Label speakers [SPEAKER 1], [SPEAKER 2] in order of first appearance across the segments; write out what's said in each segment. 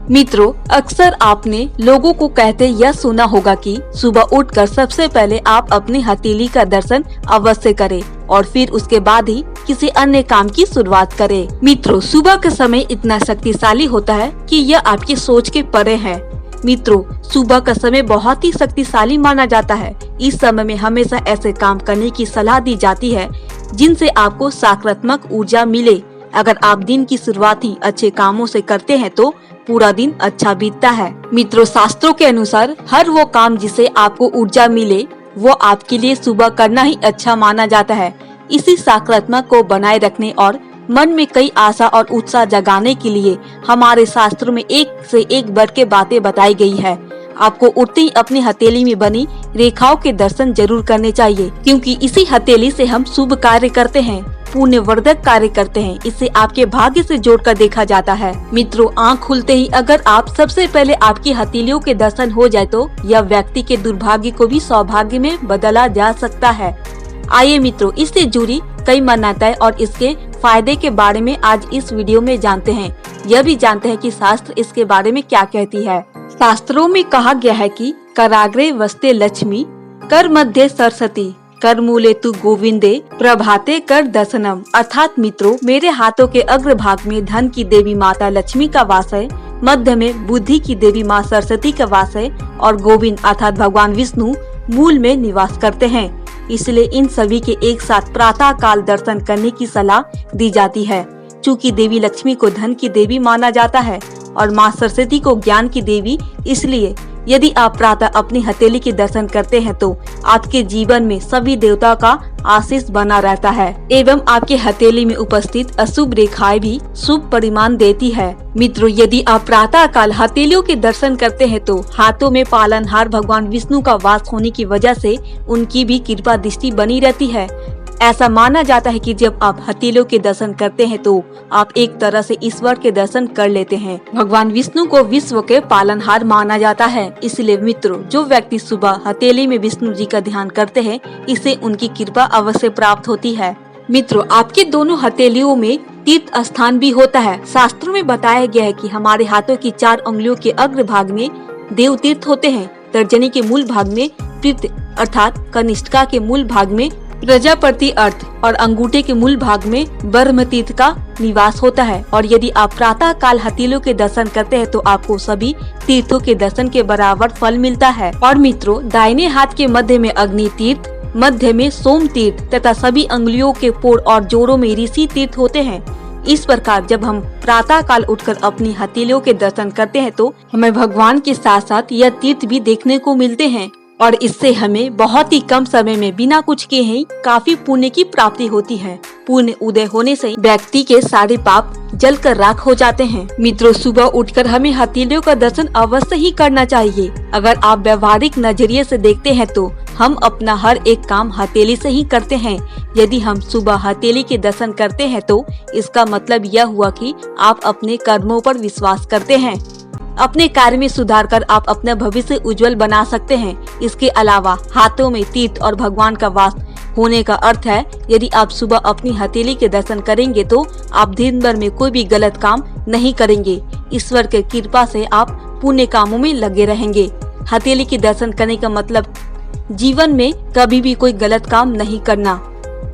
[SPEAKER 1] मित्रों, अक्सर आपने लोगों को कहते यह सुना होगा कि सुबह उठकर सबसे पहले आप अपनी हथेली का दर्शन अवश्य करें और फिर उसके बाद ही किसी अन्य काम की शुरुआत करें। मित्रों, सुबह का समय इतना शक्तिशाली होता है कि यह आपकी सोच के परे है। मित्रों, सुबह का समय बहुत ही शक्तिशाली माना जाता है। इस समय में हमेशा ऐसे काम करने की सलाह दी जाती है जिनसे आपको सकारात्मक ऊर्जा मिले। अगर आप दिन की शुरुआत ही अच्छे कामों से करते हैं तो पूरा दिन अच्छा बीतता है। मित्रों, शास्त्रों के अनुसार हर वो काम जिसे आपको ऊर्जा मिले वो आपके लिए सुबह करना ही अच्छा माना जाता है। इसी सकारात्मक को बनाए रखने और मन में कई आशा और उत्साह जगाने के लिए हमारे शास्त्रों में एक से एक बढ़ के बातें बताई गई है। आपको उठते ही अपनी हथेली में बनी रेखाओं के दर्शन जरूर करने चाहिए, क्योंकि इसी हथेली से हम शुभ कार्य करते हैं, पुण्यवर्धक कार्य करते हैं। इसे आपके भाग्य से जोड़कर देखा जाता है। मित्रों, आँख खुलते ही अगर आप सबसे पहले आपकी हथेलियों के दर्शन हो जाए तो यह व्यक्ति के दुर्भाग्य को भी सौभाग्य में बदला जा सकता है। आइए मित्रों, इससे जुड़ी कई मान्यताएं और इसके फायदे के बारे में आज इस वीडियो में जानते हैं। यह भी जानते हैं कि शास्त्र इसके बारे में क्या कहती है। शास्त्रों में कहा गया है कि कराग्रे वस्ते लक्ष्मी, कर मध्य सरस्वती, कर मूले तु गोविंदे, प्रभाते कर दर्शनम। अर्थात मित्रों, मेरे हाथों के अग्रभाग में धन की देवी माता लक्ष्मी का वास है, मध्य में बुद्धि की देवी माँ सरस्वती का वास है और गोविंद अर्थात भगवान विष्णु मूल में निवास करते हैं। इसलिए इन सभी के एक साथ प्रातः काल दर्शन करने की सलाह दी जाती है। चूँकि देवी लक्ष्मी को धन की देवी माना जाता है और माँ सरस्वती को ज्ञान की देवी, इसलिए यदि आप प्रातः अपनी हथेली के दर्शन करते हैं तो आपके जीवन में सभी देवताओं का आशीष बना रहता है एवं आपके हथेली में उपस्थित अशुभ रेखाएं भी शुभ परिमाण देती है। मित्रों, यदि आप प्रातः काल हथेलियों के दर्शन करते हैं तो हाथों में पालनहार भगवान विष्णु का वास होने की वजह से उनकी भी कृपा दृष्टि बनी रहती है। ऐसा माना जाता है कि जब आप हथेलियों के दर्शन करते हैं तो आप एक तरह से ईश्वर के दर्शन कर लेते हैं। भगवान विष्णु को विश्व के पालनहार माना जाता है। इसलिए मित्रों, जो व्यक्ति सुबह हथेली में विष्णु जी का ध्यान करते हैं, इससे उनकी कृपा अवश्य प्राप्त होती है। मित्रों, आपके दोनों हथेलियों में तीर्थ स्थान भी होता है। शास्त्रों में बताया गया है कि हमारे हाथों की 4 उंगलियों के अग्र भाग में देव तीर्थ होते हैं, तर्जनी के मूल भाग में तीर्थ अर्थात कनिष्ठिका के मूल भाग में प्रजापति अर्थ और अंगूठे के मूल भाग में ब्रह्म तीर्थ का निवास होता है। और यदि आप प्रातः काल हथेलियों के दर्शन करते हैं तो आपको सभी तीर्थों के दर्शन के बराबर फल मिलता है। और मित्रों, दाहिने हाथ के मध्य में अग्नि तीर्थ, मध्य में सोम तीर्थ तथा सभी अंगुलियों के पोड़ और जोड़ों में ऋषि तीर्थ होते हैं। इस प्रकार जब हम प्रातः काल उठकर अपनी हथेलियों के दर्शन करते हैं तो हमें भगवान के साथ साथ यह तीर्थ भी देखने को मिलते हैं और इससे हमें बहुत ही कम समय में बिना कुछ किए ही काफी पुण्य की प्राप्ति होती है। पुण्य उदय होने से व्यक्ति के सारे पाप जलकर राख हो जाते हैं। मित्रों, सुबह उठकर हमें हथेलियों का दर्शन अवश्य ही करना चाहिए। अगर आप व्यवहारिक नजरिए से देखते हैं तो हम अपना हर एक काम हथेली से ही करते हैं। यदि हम सुबह हथेली के दर्शन करते हैं तो इसका मतलब यह हुआ कि आप अपने कर्मों पर विश्वास करते हैं। अपने कार्य में सुधार कर आप अपना भविष्य उज्जवल बना सकते हैं। इसके अलावा हाथों में तीर्थ और भगवान का वास होने का अर्थ है, यदि आप सुबह अपनी हथेली के दर्शन करेंगे तो आप दिन भर में कोई भी गलत काम नहीं करेंगे। ईश्वर के कृपा से आप पुण्य कामों में लगे रहेंगे। हथेली के दर्शन करने का मतलब जीवन में कभी भी कोई गलत काम नहीं करना,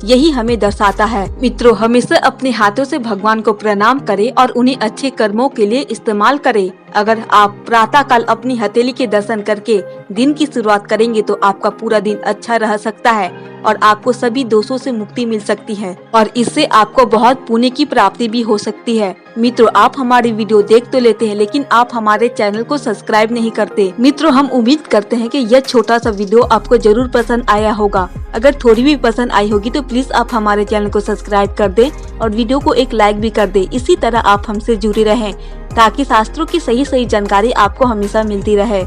[SPEAKER 1] यही हमें दर्शाता है। मित्रों, हमेशा अपने हाथों से भगवान को प्रणाम करें और उन्हें अच्छे कर्मों के लिए इस्तेमाल करें। अगर आप प्रातः काल अपनी हथेली के दर्शन करके दिन की शुरुआत करेंगे तो आपका पूरा दिन अच्छा रह सकता है और आपको सभी दोषों से मुक्ति मिल सकती है और इससे आपको बहुत पुण्य की प्राप्ति भी हो सकती है। मित्रों, आप हमारी वीडियो देख तो लेते हैं लेकिन आप हमारे चैनल को सब्सक्राइब नहीं करते। मित्रों, हम उम्मीद करते हैं कि यह छोटा सा वीडियो आपको जरूर पसंद आया होगा। अगर थोड़ी भी पसंद आई होगी तो प्लीज आप हमारे चैनल को सब्सक्राइब कर दें और वीडियो को एक लाइक भी कर दें। इसी तरह आप हमसे जुड़े रहें ताकि शास्त्रों की सही जानकारी आपको हमेशा मिलती रहे।